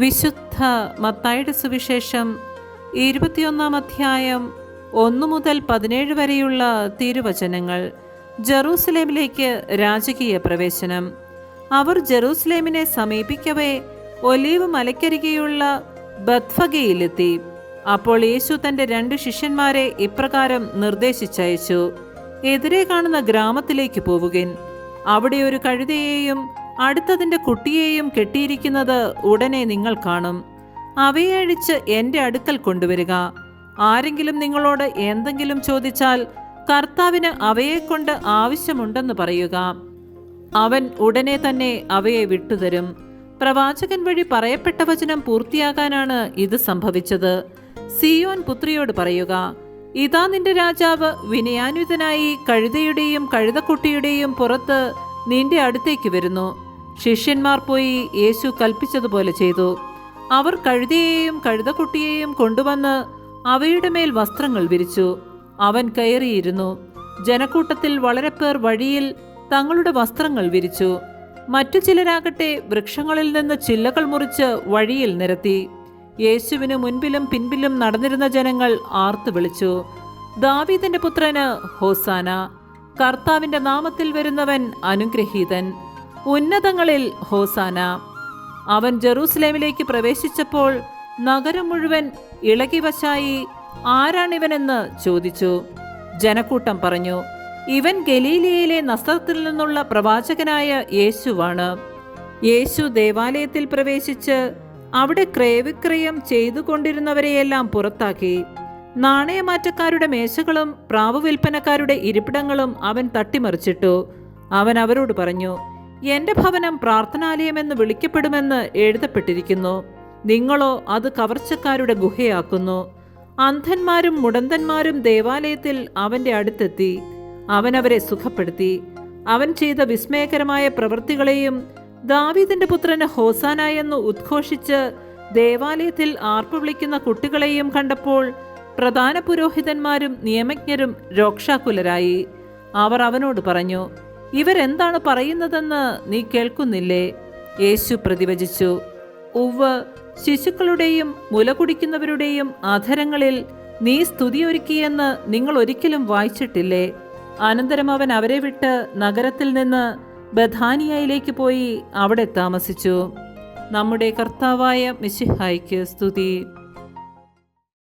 വിശുദ്ധ മത്തായിയുടെ സുവിശേഷം 21 അധ്യായം 1 മുതൽ 17 വരെയുള്ള തിരുവചനങ്ങൾ. ജെറൂസലേമിലേക്ക് രാജകീയ പ്രവേശനം. അവർ ജെറൂസലേമിനെ സമീപിക്കവേ ഒലീവ് മലക്കരികെയുള്ള ബത്ഫഗയിലെത്തി. അപ്പോൾ യേശു തൻ്റെ 2 ശിഷ്യന്മാരെ ഇപ്രകാരം നിർദ്ദേശിച്ചയച്ചു: എതിരെ കാണുന്ന ഗ്രാമത്തിലേക്ക് പോവുകിൻ. അവിടെ ഒരു കഴുതയെയും അടുത്തതിൻ്റെ കുട്ടിയെയും കെട്ടിയിരിക്കുന്നത് ഉടനെ നിങ്ങൾ കാണും. അവയെ അഴിച്ച് എൻ്റെ അടുക്കൽ കൊണ്ടുവരിക. ആരെങ്കിലും നിങ്ങളോട് എന്തെങ്കിലും ചോദിച്ചാൽ കർത്താവിന് അവയെക്കൊണ്ട് ആവശ്യമുണ്ടെന്ന് പറയുക. അവൻ ഉടനെ തന്നെ അവയെ വിട്ടുതരും. പ്രവാചകൻ വഴി പറയപ്പെട്ട വചനം പൂർത്തിയാകാനാണ് ഇത് സംഭവിച്ചത്. സിയോൻ പുത്രിയോട് പറയുക: ഇതാ നിന്റെ രാജാവ് വിനയാന്വിതനായി കഴുതയുടെയും കഴുതക്കുട്ടിയുടെയും പുറത്ത് നിന്റെ അടുത്തേക്ക് വരുന്നു. ശിഷ്യന്മാർ പോയി യേശു കൽപ്പിച്ചതുപോലെ ചെയ്തു. അവർ കഴുതയെയും കഴുതക്കുട്ടിയെയും കൊണ്ടുവന്ന് അവയുടെ മേൽ വസ്ത്രങ്ങൾ വിരിച്ചു. അവൻ കയറിയിരുന്നു. ജനക്കൂട്ടത്തിൽ വളരെ പേർ വഴിയിൽ തങ്ങളുടെ വസ്ത്രങ്ങൾ വിരിച്ചു. മറ്റു ചിലരാകട്ടെ വൃക്ഷങ്ങളിൽ നിന്ന് ചില്ലകൾ മുറിച്ച് വഴിയിൽ നിരത്തി. യേശുവിന് മുൻപിലും പിൻപിലും നടന്നിരുന്ന ജനങ്ങൾ ആർത്തു വിളിച്ചു: ദാവീദിന്റെ പുത്രന് ഹോസാന! കർത്താവിന്റെ നാമത്തിൽ വരുന്നവൻ അനുഗ്രഹീതൻ! ഉന്നതങ്ങളിൽ ഹോസാന! അവൻ ജെറൂസലേമിലേക്ക് പ്രവേശിച്ചപ്പോൾ നഗരം മുഴുവൻ ഇളകിവശായി ആരാണിവനെന്ന് ചോദിച്ചു. ജനക്കൂട്ടം പറഞ്ഞു: ഇവൻ ഗലീലയിലെ നസറത്തിൽ നിന്നുള്ള പ്രവാചകനായ യേശുവാണ്. യേശു ദേവാലയത്തിൽ പ്രവേശിച്ച് അവിടെ ക്രയവിക്രയം ചെയ്തുകൊണ്ടിരുന്നവരെയെല്ലാം പുറത്താക്കി. നാണയമാറ്റക്കാരുടെ മേശകളും പ്രാവു വിൽപ്പനക്കാരുടെ ഇരിപ്പിടങ്ങളും അവൻ തട്ടിമറിച്ചിട്ടു. അവൻ അവരോട് പറഞ്ഞു: എൻ്റെ ഭവനം പ്രാർത്ഥനാലയമെന്ന് വിളിക്കപ്പെടുമെന്ന് എഴുതപ്പെട്ടിരിക്കുന്നു. നിങ്ങളോ അത് കവർച്ചക്കാരുടെ ഗുഹയാക്കുന്നു. അന്ധന്മാരും മുടന്തന്മാരും ദേവാലയത്തിൽ അവൻ്റെ അടുത്തെത്തി. അവൻ അവരെ സുഖപ്പെടുത്തി. അവൻ ചെയ്ത വിസ്മയകരമായ പ്രവൃത്തികളെയും ദാവീദിന്റെ പുത്രന് ഹോസാന എന്ന് ഉദ്ഘോഷിച്ച് ദേവാലയത്തിൽ ആർപ്പ് വിളിക്കുന്ന കുട്ടികളെയും കണ്ടപ്പോൾ പ്രധാന പുരോഹിതന്മാരും നിയമജ്ഞരും രോക്ഷാകുലരായി. അവർ അവനോട് പറഞ്ഞു: ഇവരെന്താണ് പറയുന്നതെന്ന് നീ കേൾക്കുന്നില്ലേ? യേശു പ്രതിവചിച്ചു: ഉവ്വ്, ശിശുക്കളുടെയും മുല കുടിക്കുന്നവരുടെയും അധരങ്ങളിൽ നീ സ്തുതിയൊരുക്കിയെന്ന് നിങ്ങൾ ഒരിക്കലും വായിച്ചിട്ടില്ലേ? അനന്തരം അവൻ അവരെ വിട്ട് നഗരത്തിൽ നിന്ന് ബഥാനിയയിലേക്ക് പോയി അവിടെ താമസിച്ചു. നമ്മുടെ കർത്താവായ മിശിഹായ്ക്ക് സ്തുതി.